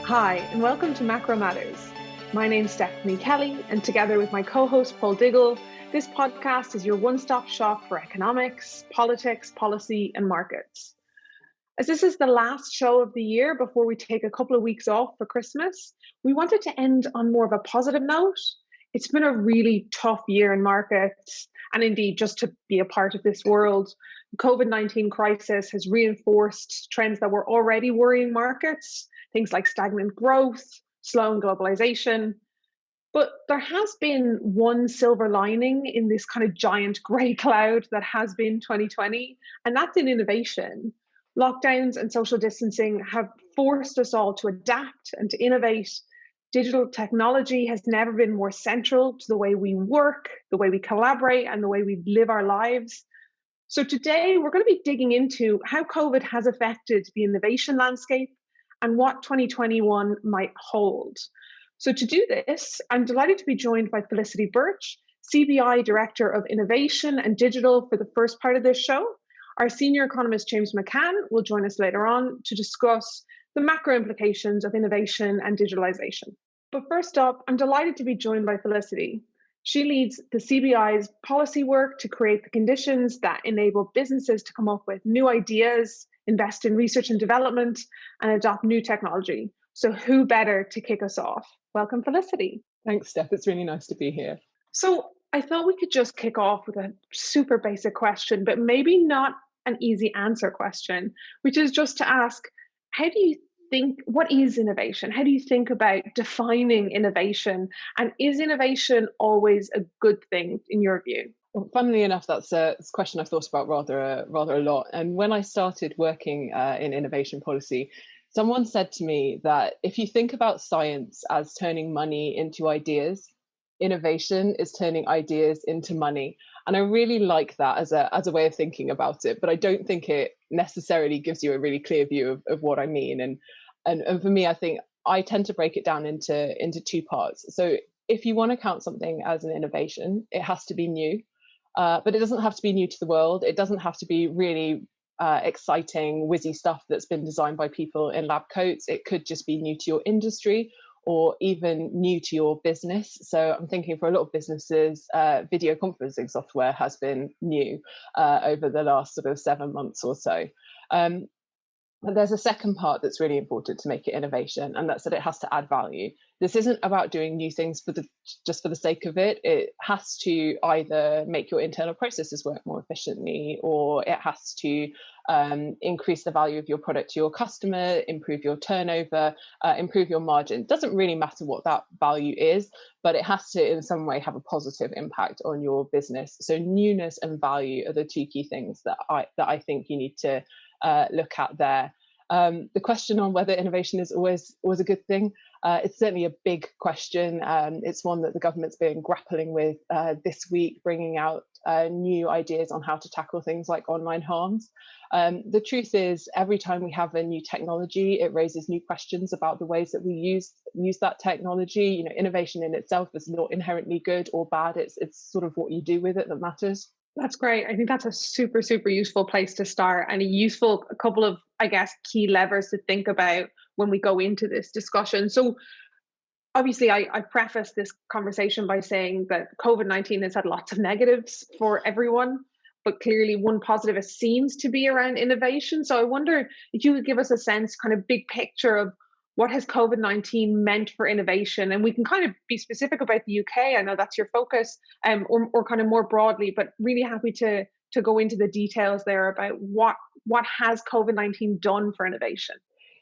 Hi, and welcome to Macro Matters. My name's Stephanie Kelly, and together with my co-host Paul Diggle, this podcast is your one-stop shop for economics, politics, policy, and markets. As this is the last show of the year before we take a couple of weeks off for Christmas, we wanted to end on more of a positive note. It's been a really tough year in markets, and indeed just to be a part of this world. The COVID-19 crisis has reinforced trends that were already worrying markets, things like stagnant growth, slowing globalization. But there has been one silver lining in this kind of giant grey cloud that has been 2020, and that's in innovation. Lockdowns and social distancing have forced us all to adapt and to innovate. Digital technology has never been more central to the way we work, the way we collaborate, and the way we live our lives. So today we're going to be digging into how COVID has affected the innovation landscape and what 2021 might hold. So to do this, I'm delighted to be joined by Felicity Burch, CBI Director of Innovation and Digital for the first part of this show. Our senior economist, James McCann, will join us later on to discuss the macro implications of innovation and digitalization. But first up, I'm delighted to be joined by Felicity. She leads the CBI's policy work to create the conditions that enable businesses to come up with new ideas, invest in research and development, and adopt new technology. So who better to kick us off? Welcome, Felicity. Thanks, Steph. It's really nice to be here. So I thought we could just kick off with a super basic question, but maybe not an easy answer question, which is just to ask, how do you think, what is innovation? How do you think about defining innovation? And is innovation always a good thing in your view? Well, funnily enough, that's a question I've thought about rather a lot. And when I started working in innovation policy, someone said to me that if you think about science as turning money into ideas, innovation is turning ideas into money. And I really like that as a way of thinking about it, but I don't think it necessarily gives you a really clear view of what I mean. And for me, I think I tend to break it down into two parts. So if you want to count something as an innovation, it has to be new, but it doesn't have to be new to the world. It doesn't have to be really exciting, whizzy stuff that's been designed by people in lab coats. It could just be new to your industry or even new to your business. So I'm thinking for a lot of businesses, video conferencing software has been new over the last sort of 7 months or so. But there's a second part that's really important to make it innovation, and that's that it has to add value. This isn't about doing new things just for the sake of it. It has to either make your internal processes work more efficiently, or it has to increase the value of your product to your customer, improve your turnover, improve your margin. It doesn't really matter what that value is, but it has to in some way have a positive impact on your business. So newness and value are the two key things that I think you need to look at there. The question on whether innovation is always a good thing, it's certainly a big question. It's one that the government's been grappling with this week, bringing out new ideas on how to tackle things like online harms. The truth is, every time we have a new technology, it raises new questions about the ways that we use that technology. You know, innovation in itself is not inherently good or bad. It's sort of what you do with it that matters. That's great. I think that's a super, super useful place to start, and a couple of, I guess, key levers to think about when we go into this discussion. So obviously I preface this conversation by saying that COVID-19 has had lots of negatives for everyone, but clearly one positive seems to be around innovation. So I wonder if you could give us a sense, kind of big picture of what has COVID-19 meant for innovation? And we can kind of be specific about the UK. I know that's your focus, or kind of more broadly, but really happy to go into the details there about what has COVID-19 done for innovation.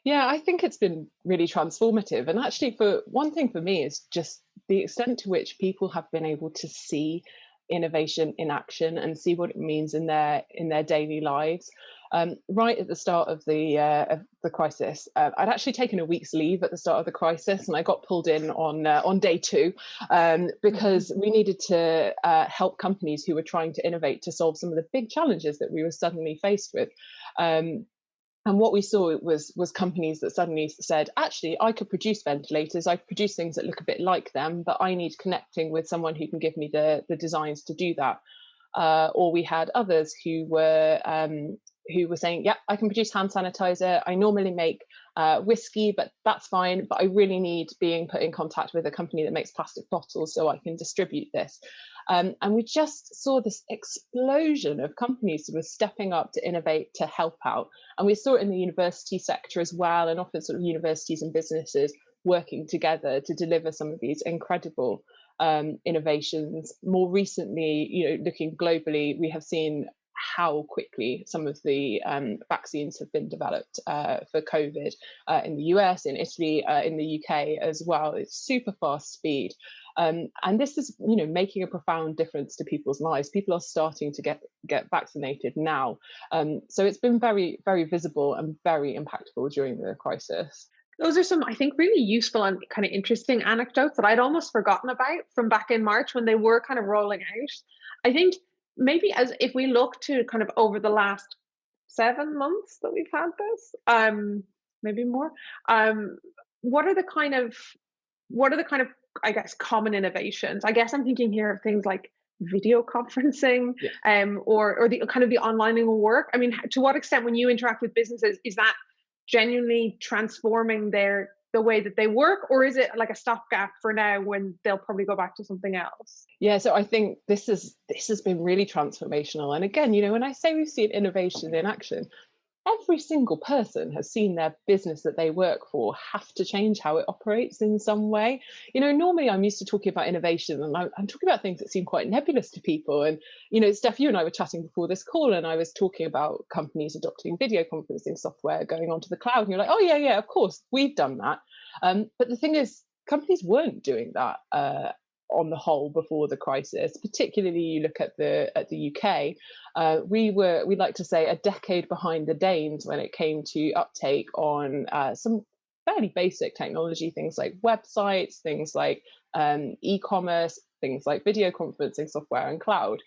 Yeah, I think it's been really transformative. And actually, for one thing for me is just the extent to which people have been able to see innovation in action and see what it means in their daily lives. Right at the start of the crisis, I'd actually taken a week's leave at the start of the crisis, and I got pulled in on day two because we needed to help companies who were trying to innovate to solve some of the big challenges that we were suddenly faced with. And what we saw was companies that suddenly said, actually, I could produce ventilators, I could produce things that look a bit like them, but I need connecting with someone who can give me the designs to do that. Or we had others who were who were saying, yeah, I can produce hand sanitizer. I normally make whiskey, but that's fine. But I really need being put in contact with a company that makes plastic bottles so I can distribute this. And we just saw this explosion of companies sort of stepping up to innovate, to help out. And we saw it in the university sector as well, and often sort of universities and businesses working together to deliver some of these incredible innovations. More recently, looking globally, we have seen how quickly some of the vaccines have been developed for COVID in the US, in Italy, in the UK as well. It's super fast speed. And this is, making a profound difference to people's lives. People are starting to get vaccinated now. So it's been very, very visible and very impactful during the crisis. Those are some, I think, really useful and kind of interesting anecdotes that I'd almost forgotten about from back in March when they were kind of rolling out. I think maybe as if we look to kind of over the last 7 months that we've had this, maybe more, what are the kind of I guess common innovations? I guess I'm thinking here of things like video conferencing, Yeah. or the kind of the onlining of work. I mean, to what extent when you interact with businesses is that genuinely transforming the way that they work, or is it like a stopgap for now when they'll probably go back to something else? Yeah, so I think this has been really transformational. And again, when I say we've seen innovation in action, every single person has seen their business that they work for have to change how it operates in some way. Normally I'm used to talking about innovation, and I'm talking about things that seem quite nebulous to people. And, Steph, you and I were chatting before this call, and I was talking about companies adopting video conferencing software, going onto the cloud. And you're like, oh, yeah, of course, we've done that. But the thing is, companies weren't doing that on the whole before the crisis. Particularly, you look at the UK. We like to say, a decade behind the Danes when it came to uptake on some fairly basic technology, things like websites, things like e-commerce, things like video conferencing software and cloud.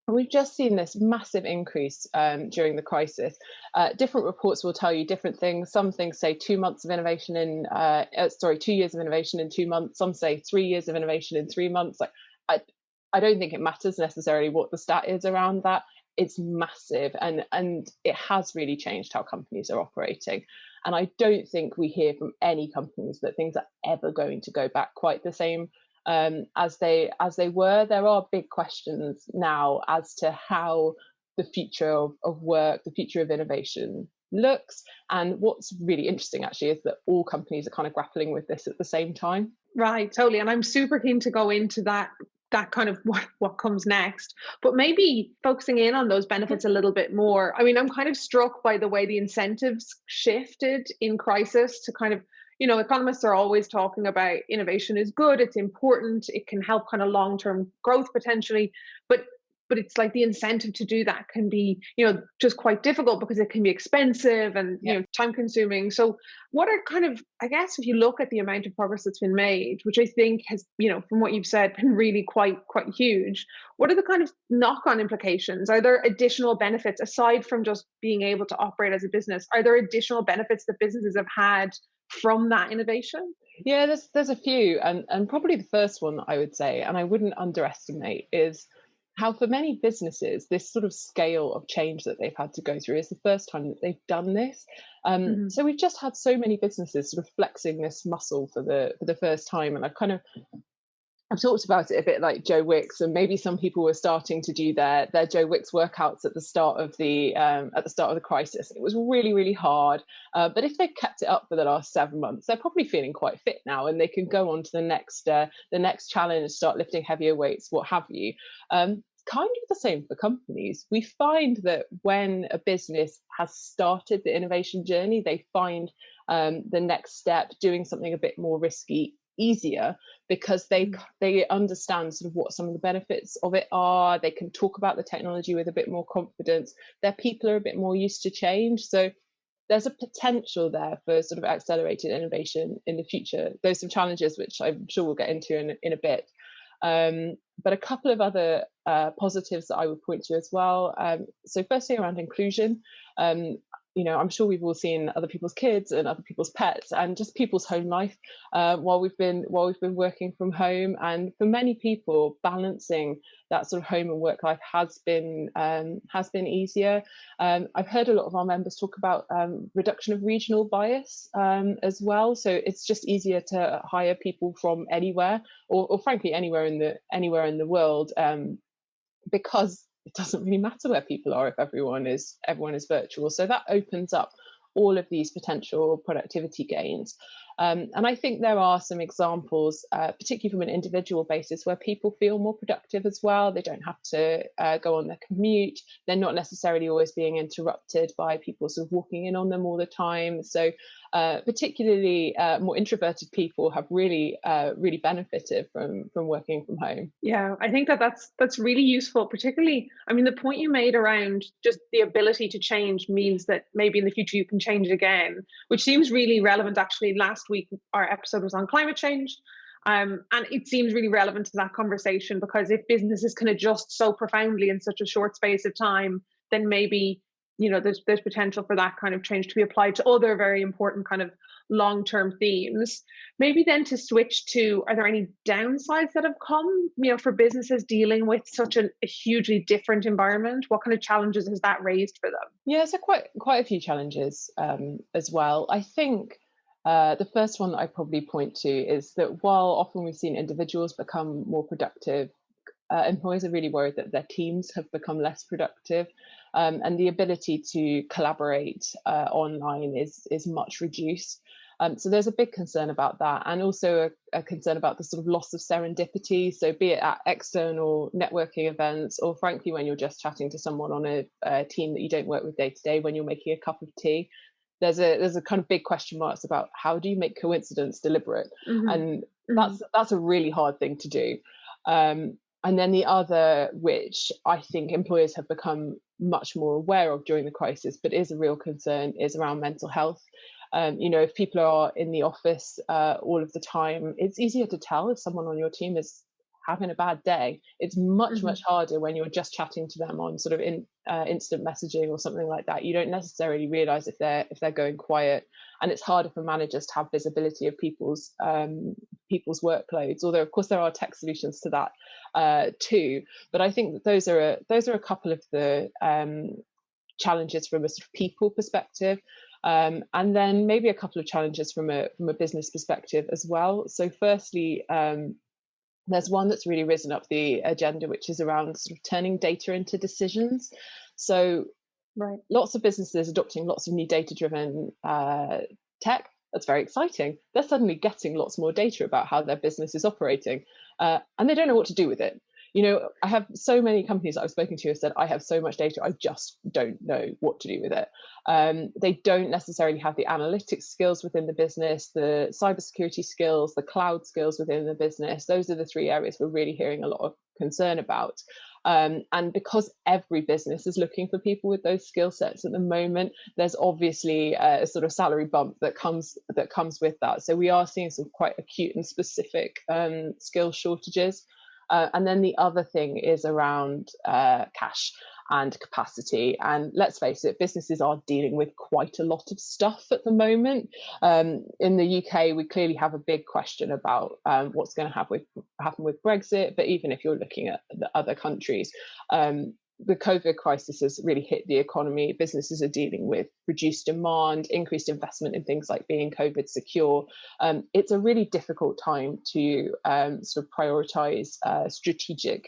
We've just seen this massive increase during the crisis. Different reports will tell you different things. Some things say 2 months of innovation in, 2 years of innovation in 2 months. Some say 3 years of innovation in 3 months. I don't think it matters necessarily what the stat is around that. It's massive, and it has really changed how companies are operating. And I don't think we hear from any companies that things are ever going to go back quite the same as they were. There are big questions now as to how the future of work, the future of innovation looks. And what's really interesting actually is that all companies are kind of grappling with this at the same time. Right, totally. And I'm super keen to go into that kind of what comes next, but maybe focusing in on those benefits a little bit more. I mean, I'm kind of struck by the way the incentives shifted in crisis to kind of, economists are always talking about innovation is good, it's important, it can help kind of long-term growth potentially, but it's like the incentive to do that can be, just quite difficult because it can be expensive and, time consuming. So what are kind of, I guess, if you look at the amount of progress that's been made, which I think has, from what you've said, been really quite huge, what are the kind of knock-on implications? Are there additional benefits aside from just being able to operate as a business? Are there additional benefits that businesses have had from that innovation? Yeah, there's a few, and probably the first one I would say, and I wouldn't underestimate, is how for many businesses this sort of scale of change that they've had to go through is the first time that they've done this. So we've just had so many businesses sort of flexing this muscle for the first time, and I've talked about it a bit like Joe Wicks, and maybe some people were starting to do their Joe Wicks workouts at the start of the crisis. It was really, really hard, but if they kept it up for the last 7 months, they're probably feeling quite fit now, and they can go on to the next challenge, start lifting heavier weights, what have you. Kind of the same for companies. We find that when a business has started the innovation journey, they find the next step, doing something a bit more risky, easier, because they understand sort of what some of the benefits of it are. They can talk about the technology with a bit more confidence. Their people are a bit more used to change. So there's a potential there for sort of accelerated innovation in the future. There's some challenges which I'm sure we'll get into in a bit. But a couple of other positives that I would point to as well. So firstly, around inclusion. I'm sure we've all seen other people's kids and other people's pets and just people's home life while we've been working from home. And for many people, balancing that sort of home and work life has been easier. I've heard a lot of our members talk about reduction of regional bias as well. So it's just easier to hire people from anywhere, or frankly anywhere in the world, because it doesn't really matter where people are if everyone is virtual. So that opens up all of these potential productivity gains. And I think there are some examples, particularly from an individual basis, where people feel more productive as well. They don't have to go on their commute. They're not necessarily always being interrupted by people sort of walking in on them all the time. So particularly more introverted people have really benefited from working from home. Yeah, I think that's really useful, particularly, I mean, the point you made around just the ability to change means that maybe in the future you can change it again, which seems really relevant. Actually, last week our episode was on climate change. And it seems really relevant to that conversation, because if businesses can adjust so profoundly in such a short space of time, then maybe, there's potential for that kind of change to be applied to other very important kind of long-term themes. Maybe then to switch to, are there any downsides that have come, for businesses dealing with such a hugely different environment? What kind of challenges has that raised for them? Yeah, so quite a few challenges as well. I think the first one that I probably point to is that while often we've seen individuals become more productive, employers are really worried that their teams have become less productive, and the ability to collaborate online is much reduced. So there's a big concern about that, and also a concern about the sort of loss of serendipity. So be it at external networking events, or frankly when you're just chatting to someone on a team that you don't work with day to day, when you're making a cup of tea, there's a kind of big question marks about how do you make coincidence deliberate, and that's a really hard thing to do. And then the other, which I think employers have become much more aware of during the crisis, but is a real concern, is around mental health. If people are in the office all of the time, it's easier to tell if someone on your team is having a bad day. It's much harder when you're just chatting to them on sort of instant messaging or something like that. You don't necessarily realize if they're going quiet, and it's harder for managers to have visibility of people's workloads. Although of course there are tech solutions to that too. But I think that those are a couple of the challenges from a sort of people perspective. And then maybe a couple of challenges from a business perspective as well. So firstly, there's one that's really risen up the agenda, which is around sort of turning data into decisions. So lots of businesses adopting lots of new data-driven tech. That's very exciting. They're suddenly getting lots more data about how their business is operating, and they don't know what to do with it. I have so many companies that I've spoken to who have said, I have so much data, I just don't know what to do with it. They don't necessarily have the analytics skills within the business, the cybersecurity skills, the cloud skills within the business. Those are the three areas we're really hearing a lot of concern about. And because every business is looking for people with those skill sets at the moment, there's obviously a sort of salary bump that comes with that. So we are seeing some quite acute and specific skill shortages. And then the other thing is around cash and capacity. And let's face it, businesses are dealing with quite a lot of stuff at the moment. In the UK, we clearly have a big question about what's going to happen with Brexit. But even if you're looking at the other countries, the COVID crisis has really hit the economy. Businesses are dealing with reduced demand, increased investment in things like being COVID secure. It's a really difficult time to sort of prioritize strategic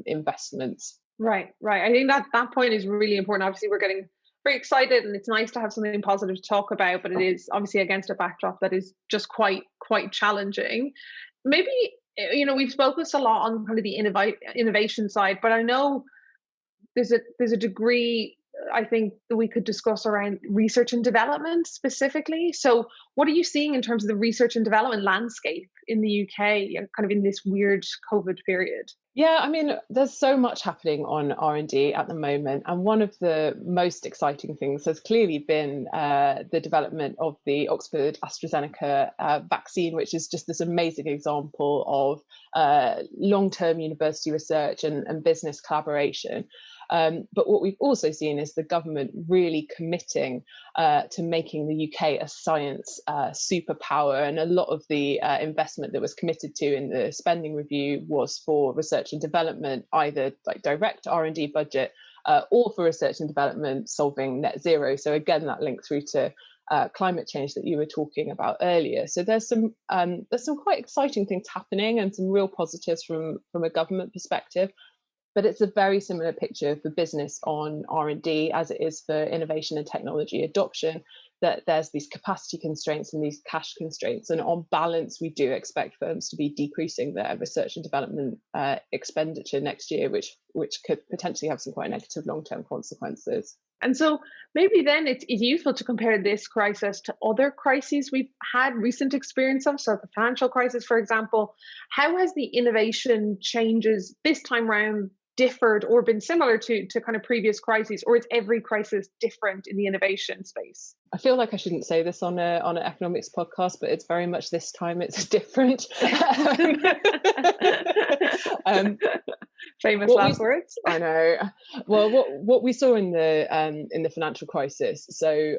investments. Right. I think that point is really important. Obviously, we're getting very excited, and it's nice to have something positive to talk about, but it is obviously against a backdrop that is just quite challenging. Maybe, we've focused a lot on kind of the innovation side, but I know there's a degree, I think, that we could discuss around research and development specifically. So what are you seeing in terms of the research and development landscape in the UK, kind of in this weird COVID period? Yeah, I mean, there's so much happening on R&D at the moment, and one of the most exciting things has clearly been the development of the Oxford AstraZeneca vaccine, which is just this amazing example long-term university research and business collaboration. But what we've also seen is the government really committing to making the UK a science superpower. And a lot of the investment that was committed to in the spending review was for research and development, either like direct R&D budget or for research and development solving net zero. So again, that link through to climate change that you were talking about earlier. So there's some quite exciting things happening and some real positives from a government perspective. But it's a very similar picture for business on R&D as it is for innovation and technology adoption, that there's these capacity constraints and these cash constraints. And on balance, we do expect firms to be decreasing their research and development expenditure next year, which could potentially have some quite negative long-term consequences. And so maybe then it's useful to compare this crisis to other crises we've had recent experience of. So the financial crisis, for example, how has the innovation changes this time around differed or been similar to kind of previous crises, or is every crisis different in the innovation space? I feel like I shouldn't say this on an economics podcast, but it's very much this time it's different. Famous last words. I know. Well, what we saw in the financial crisis. So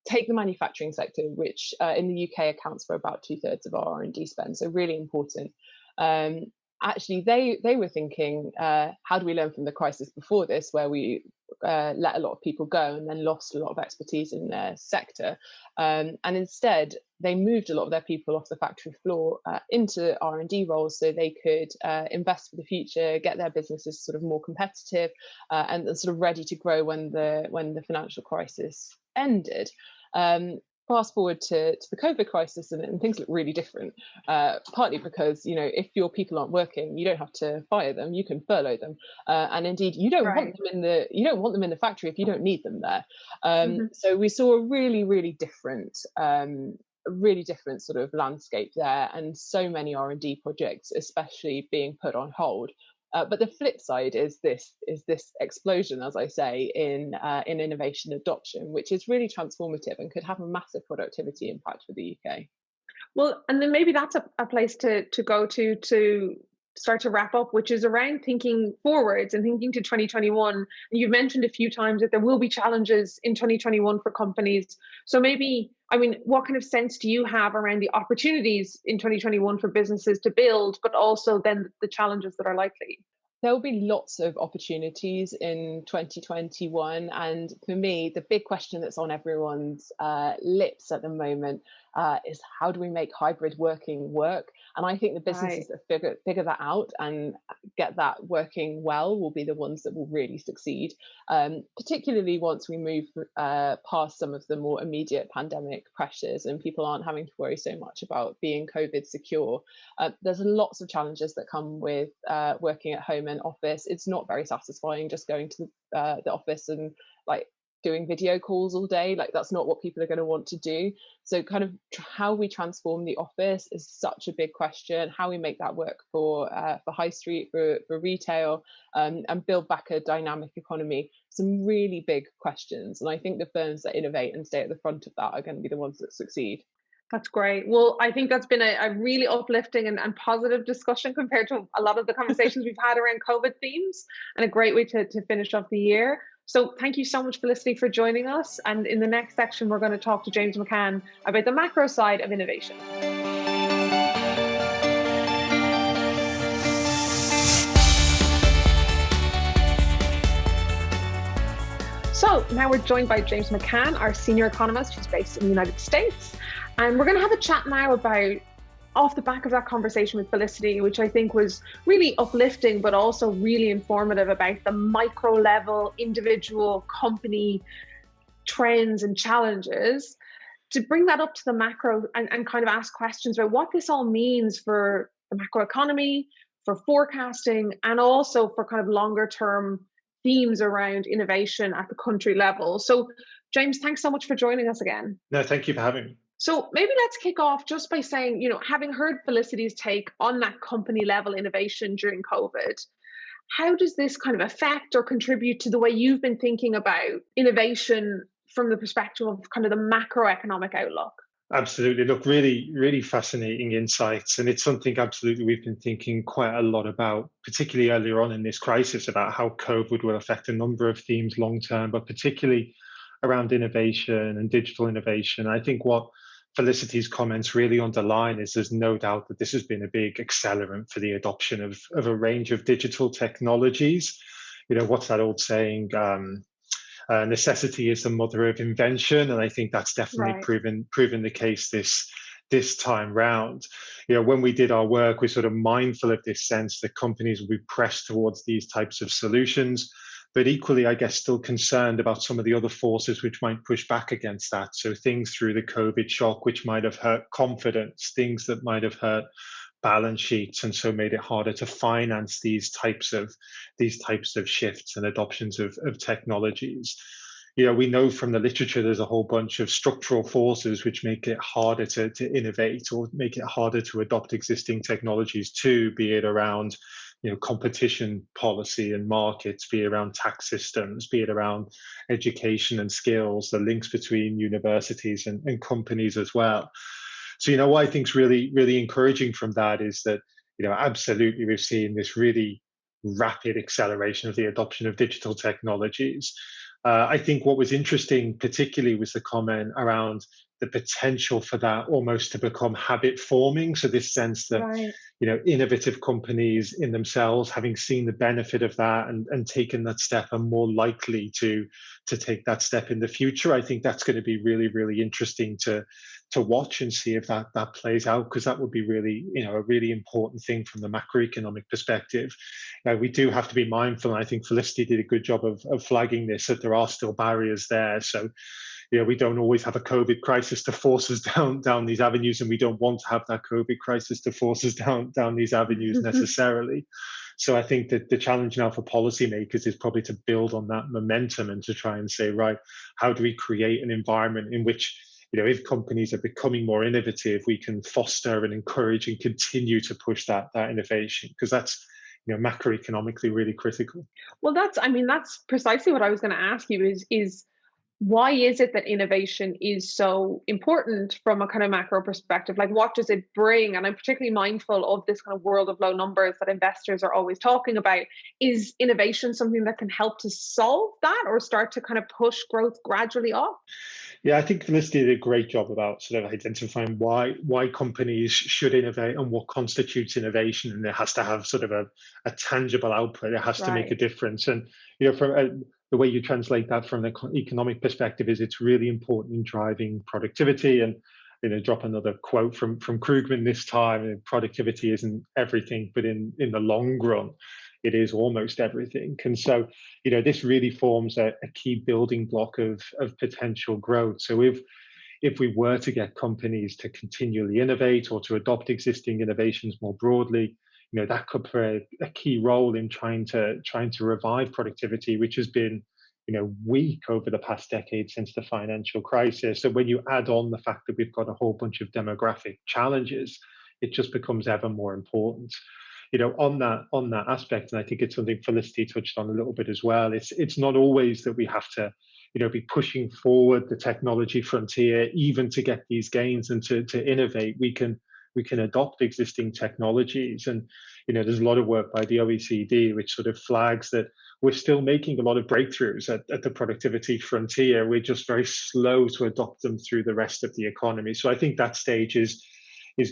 take the manufacturing sector, which in the UK accounts for about 2/3 of our R&D spend. So really important. Actually, they were thinking, how do we learn from the crisis before this, where we let a lot of people go and then lost a lot of expertise in their sector. And instead, they moved a lot of their people off the factory floor into R&D roles so they could invest for the future, get their businesses sort of more competitive and sort of ready to grow when the financial crisis ended. Fast forward to the COVID crisis and things look really different, partly because, if your people aren't working, you don't have to fire them, you can furlough them. And indeed, you don't want them in the factory if you don't need them there. So we saw a really, really different sort of landscape there, and so many R&D projects especially being put on hold. But the flip side is this explosion, as I say, in innovation adoption, which is really transformative and could have a massive productivity impact for the UK. Well, and then maybe that's a place to go to start to wrap up, which is around thinking forwards and thinking to 2021. And you've mentioned a few times that there will be challenges in 2021 for companies. So maybe, what kind of sense do you have around the opportunities in 2021 for businesses to build, but also then the challenges that are likely? There will be lots of opportunities in 2021. And for me, the big question that's on everyone's lips at the moment is how do we make hybrid working work? And I think the businesses that figure that out and get that working well will be the ones that will really succeed, particularly once we move past some of the more immediate pandemic pressures and people aren't having to worry so much about being COVID secure. There's lots of challenges that come with working at home and office. It's not very satisfying just going to the office and doing video calls all day. That's not what people are going to want to do. So kind of how we transform the office is such a big question. How we make that work for high street, for retail, and build back a dynamic economy. Some really big questions. And I think the firms that innovate and stay at the front of that are going to be the ones that succeed. That's great. Well, I think that's been a really uplifting and positive discussion compared to a lot of the conversations we've had around COVID themes, and a great way to finish off the year. So thank you so much, Felicity, for joining us. And in the next section, we're going to talk to James McCann about the macro side of innovation. So now we're joined by James McCann, our senior economist who's based in the United States. And we're going to have a chat now about, off the back of that conversation with Felicity, which I think was really uplifting, but also really informative about the micro level, individual company trends and challenges, to bring that up to the macro and kind of ask questions about what this all means for the macroeconomy, for forecasting, and also for kind of longer term themes around innovation at the country level. So James, thanks so much for joining us again. No, thank you for having me. So maybe let's kick off just by saying, having heard Felicity's take on that company level innovation during COVID, how does this kind of affect or contribute to the way you've been thinking about innovation from the perspective of kind of the macroeconomic outlook? Absolutely. Look, really, really fascinating insights. And it's something absolutely we've been thinking quite a lot about, particularly earlier on in this crisis, about how COVID will affect a number of themes long term, but particularly around innovation and digital innovation. I think what Felicity's comments really underline is there's no doubt that this has been a big accelerant for the adoption of a range of digital technologies. What's that old saying? Necessity is the mother of invention, and I think that's definitely Right. proven the case this time round. When we did our work, we're sort of mindful of this sense that companies will be pressed towards these types of solutions, but equally, I guess, still concerned about some of the other forces which might push back against that. So things through the COVID shock, which might have hurt confidence, things that might have hurt balance sheets, and so made it harder to finance these types of shifts and adoptions of technologies. We know from the literature there's a whole bunch of structural forces which make it harder to innovate or make it harder to adopt existing technologies too, be it around competition policy and markets, be it around tax systems, be it around education and skills, the links between universities and companies as well. So, what I think is really, really encouraging from that is that, absolutely we've seen this really rapid acceleration of the adoption of digital technologies. I think what was interesting, particularly, was the comment around the potential for that almost to become habit forming. So, this sense that, Right. innovative companies in themselves, having seen the benefit of that and taken that step, are more likely to take that step in the future. I think that's going to be really, really interesting to watch and see if that plays out, because that would be really, a really important thing from the macroeconomic perspective. Now, we do have to be mindful, and I think Felicity did a good job of flagging this, that there are still barriers there. So, we don't always have a COVID crisis to force us down these avenues, and we don't want to have that COVID crisis to force us down these avenues necessarily. So I think that the challenge now for policymakers is probably to build on that momentum and to try and say, right, how do we create an environment in which, if companies are becoming more innovative, we can foster and encourage and continue to push that innovation, because that's, macroeconomically really critical. Well, that's precisely what I was going to ask you is why is it that innovation is so important from a kind of macro perspective? Like, what does it bring? And I'm particularly mindful of this kind of world of low numbers that investors are always talking about. Is innovation something that can help to solve that or start to kind of push growth gradually up? Yeah, I think Felicity did a great job about sort of identifying why companies should innovate and what constitutes innovation, and it has to have sort of a tangible output. It has to make a Right. difference, and from the way you translate that from the economic perspective is it's really important in driving productivity. And drop another quote from Krugman this time: productivity isn't everything, but in the long run, it is almost everything. And so, this really forms a key building block of potential growth. So if we were to get companies to continually innovate or to adopt existing innovations more broadly, that could play a key role in trying to revive productivity, which has been weak over the past decade since the financial crisis. So when you add on the fact that we've got a whole bunch of demographic challenges, it just becomes ever more important. On that aspect, and I think it's something Felicity touched on a little bit as well. It's not always that we have to be pushing forward the technology frontier even to get these gains and to innovate. We can adopt existing technologies, and there's a lot of work by the OECD which sort of flags that we're still making a lot of breakthroughs at the productivity frontier. We're just very slow to adopt them through the rest of the economy. So I think that stage is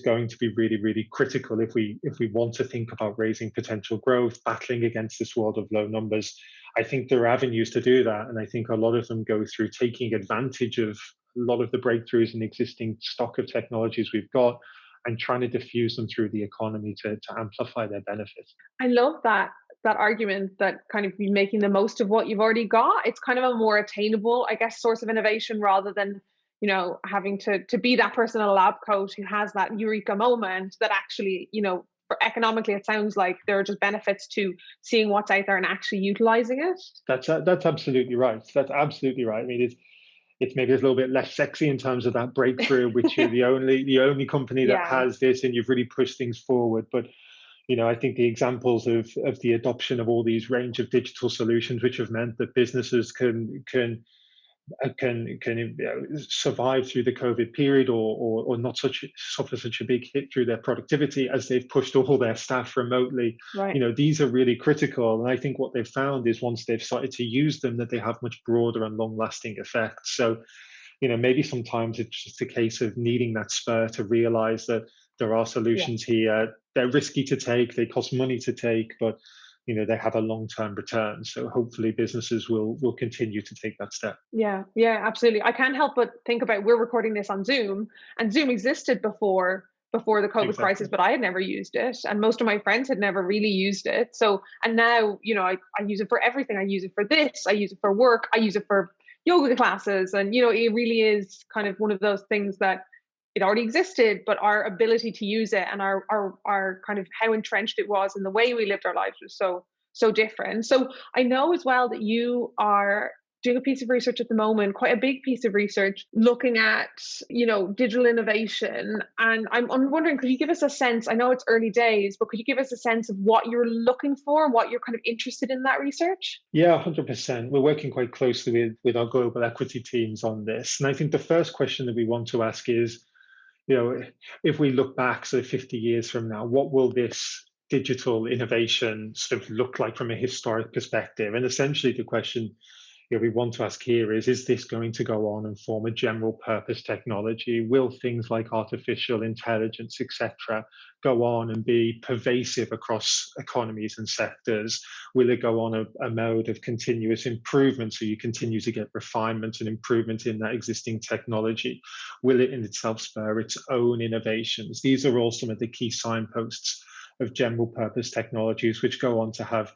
going to be really, really critical if we want to think about raising potential growth, battling against this world of low numbers. I think there are avenues to do that, and I think a lot of them go through taking advantage of a lot of the breakthroughs in existing stock of technologies we've got and trying to diffuse them through the economy to amplify their benefits. I love that argument that kind of be making the most of what you've already got. It's kind of a more attainable, I guess, source of innovation rather than, having to be that person in a lab coat who has that eureka moment that actually, for economically, it sounds like there are just benefits to seeing what's out there and actually utilizing it. That's absolutely right. That's absolutely right. I mean, it's maybe a little bit less sexy in terms of that breakthrough, which you're the only company that Yeah. has this, and you've really pushed things forward. But I think the examples of the adoption of all these range of digital solutions, which have meant that businesses can can survive through the COVID period, or not suffer such a big hit through their productivity as they've pushed all their staff remotely. Right. These are really critical, and I think what they've found is once they've started to use them, that they have much broader and long-lasting effects. So maybe sometimes it's just a case of needing that spur to realize that there are Yeah. solutions here. They're risky to take, they cost money to take, but they have a long-term return. So hopefully businesses will continue to take that step. Yeah, yeah, absolutely. I can't help but think about, we're recording this on Zoom, and Zoom existed before the COVID crisis, Exactly. but I had never used it, and most of my friends had never really used it. So, and now, I use it for everything. I use it for this, I use it for work, I use it for yoga classes, and it really is kind of one of those things that it already existed, but our ability to use it and our kind of how entrenched it was in the way we lived our lives was so different. So I know as well that you are doing a piece of research at the moment, quite a big piece of research, looking at digital innovation. And I'm wondering, could you give us a sense? I know it's early days, but could you give us a sense of what you're looking for and what you're kind of interested in that research? Yeah, 100%. We're working quite closely with our global equity teams on this. And I think the first question that we want to ask is, if we look back, so 50 years from now, what will this digital innovation sort of look like from a historic perspective? And essentially the question we want to ask here is this going to go on and form a general purpose technology? Will things like artificial intelligence, etc., go on and be pervasive across economies and sectors? Will it go on a mode of continuous improvement, so you continue to get refinement and improvement in that existing technology? Will it in itself spur its own innovations? These are all some of the key signposts of general purpose technologies, which go on to have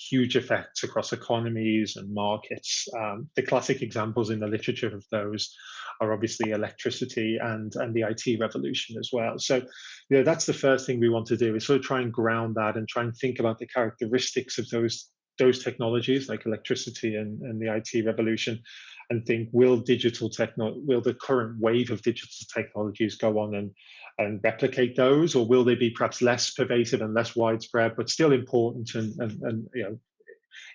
huge effects across economies and markets. The classic examples in the literature of those are obviously electricity and the IT revolution as well. So, that's the first thing we want to do, is sort of try and ground that and try and think about the characteristics of those technologies like electricity and the IT revolution, and think, will the current wave of digital technologies go on and replicate those, or will they be perhaps less pervasive and less widespread, but still important and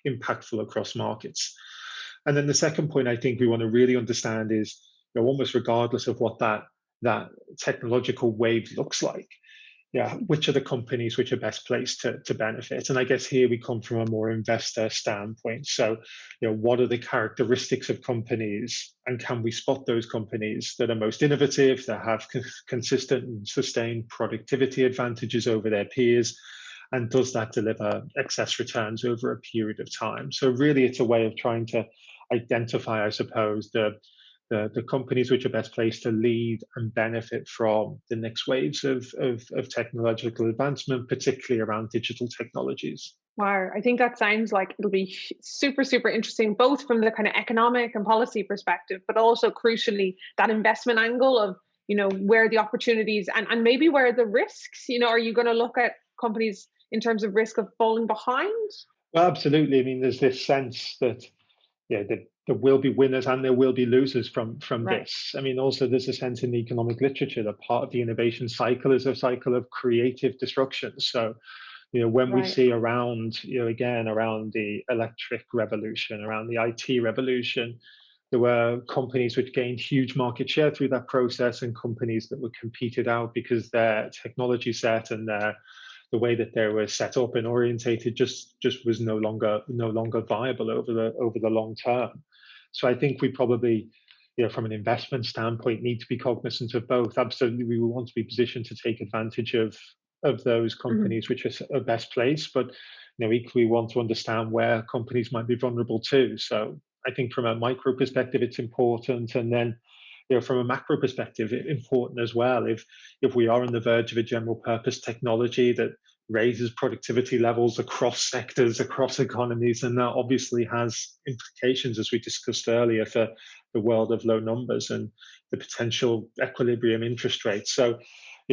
impactful across markets? And then the second point I think we want to really understand is, almost regardless of what that technological wave looks like, which are the companies which are best placed to benefit? And I guess here we come from a more investor standpoint. So, what are the characteristics of companies, and can we spot those companies that are most innovative, that have consistent and sustained productivity advantages over their peers? And does that deliver excess returns over a period of time? So really, it's a way of trying to identify, I suppose, the companies which are best placed to lead and benefit from the next waves of technological advancement, particularly around digital technologies. Wow, I think that sounds like it'll be super, super interesting, both from the kind of economic and policy perspective, but also crucially that investment angle of, where the opportunities and maybe where the risks, are you going to look at companies in terms of risk of falling behind? Well, absolutely. I mean, there's this sense that that there will be winners and there will be losers from Right. this. I mean, also there's a sense in the economic literature that part of the innovation cycle is a cycle of creative destruction. So, when we Right. see around, again, around the electric revolution, around the IT revolution, there were companies which gained huge market share through that process, and companies that were competed out because their technology set and the way that they were set up and orientated just was no longer viable over the long term. So I think we probably, from an investment standpoint, need to be cognizant of both. Absolutely, we want to be positioned to take advantage of those Mhm. companies which are best placed, but equally want to understand where companies might be vulnerable too. So I think from a micro perspective, it's important, and then from a macro perspective, important as well. If we are on the verge of a general purpose technology that raises productivity levels across sectors, across economies, and that obviously has implications, as we discussed earlier, for the world of low numbers and the potential equilibrium interest rates. So,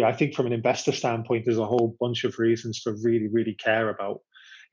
I think from an investor standpoint, there's a whole bunch of reasons to really, really care about,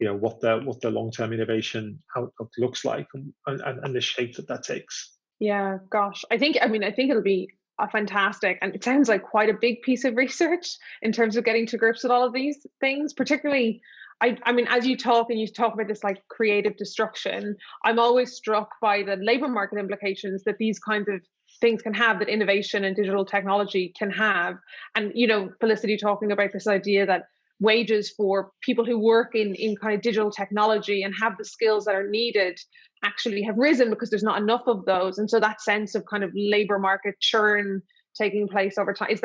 what the long-term innovation outlook looks like, and the shape that takes. Yeah, gosh. I think it'll be a fantastic, and it sounds like quite a big piece of research in terms of getting to grips with all of these things, particularly I mean, as you talk about this like creative destruction, I'm always struck by the labor market implications that these kinds of things can have, that innovation and digital technology can have. And, Felicity talking about this idea that wages for people who work in kind of digital technology and have the skills that are needed actually have risen because there's not enough of those. And so that sense of kind of labor market churn taking place over time,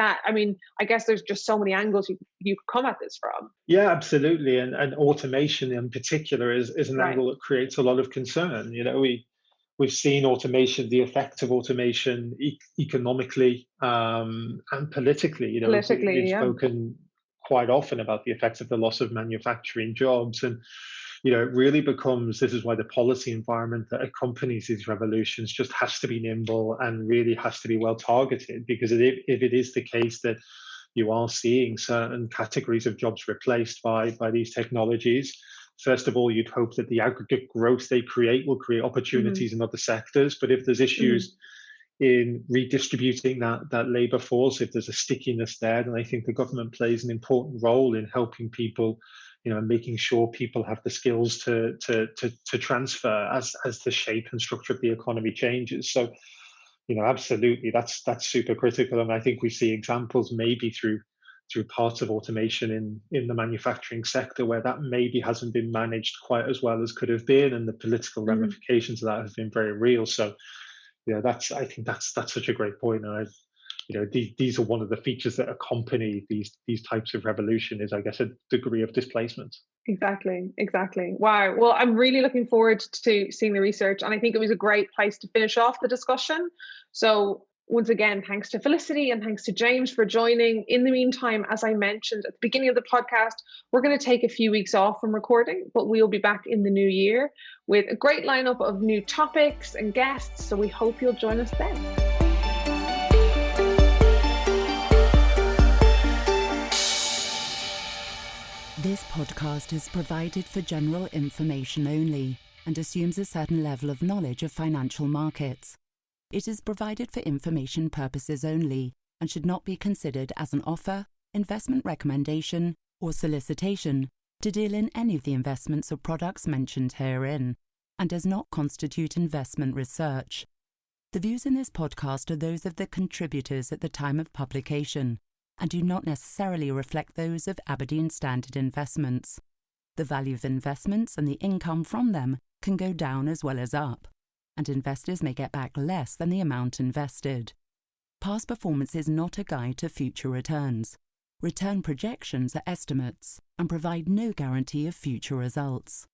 I guess there's just so many angles you could come at this from. Yeah, absolutely. And automation in particular is an Right. angle that creates a lot of concern. We've seen automation, the effect of automation economically and politically. We've Yeah. spoken quite often about the effects of the loss of manufacturing jobs. And, it really becomes, this is why the policy environment that accompanies these revolutions just has to be nimble and really has to be well targeted. Because if it is the case that you are seeing certain categories of jobs replaced by these technologies, first of all, you'd hope that the aggregate growth they create will create opportunities in other sectors. But if there's issues in redistributing that labor force, if there's a stickiness there, then I think the government plays an important role in helping people, and making sure people have the skills to transfer as the shape and structure of the economy changes. So, absolutely, that's super critical. And I think we see examples maybe through parts of automation in the manufacturing sector where that maybe hasn't been managed quite as well as could have been, and the political ramifications of that have been very real. So, I think that's such a great point. And these are one of the features that accompany these types of revolution is, I guess, a degree of displacement. Exactly. Wow. Well, I'm really looking forward to seeing the research, and I think it was a great place to finish off the discussion. So once again, thanks to Felicity and thanks to James for joining. In the meantime, as I mentioned at the beginning of the podcast, we're going to take a few weeks off from recording, but we'll be back in the new year with a great lineup of new topics and guests. So we hope you'll join us then. This podcast is provided for general information only and assumes a certain level of knowledge of financial markets. It is provided for information purposes only and should not be considered as an offer, investment recommendation, or solicitation to deal in any of the investments or products mentioned herein, and does not constitute investment research. The views in this podcast are those of the contributors at the time of publication and do not necessarily reflect those of Aberdeen Standard Investments. The value of investments and the income from them can go down as well as up, and investors may get back less than the amount invested. Past performance is not a guide to future returns. Return projections are estimates and provide no guarantee of future results.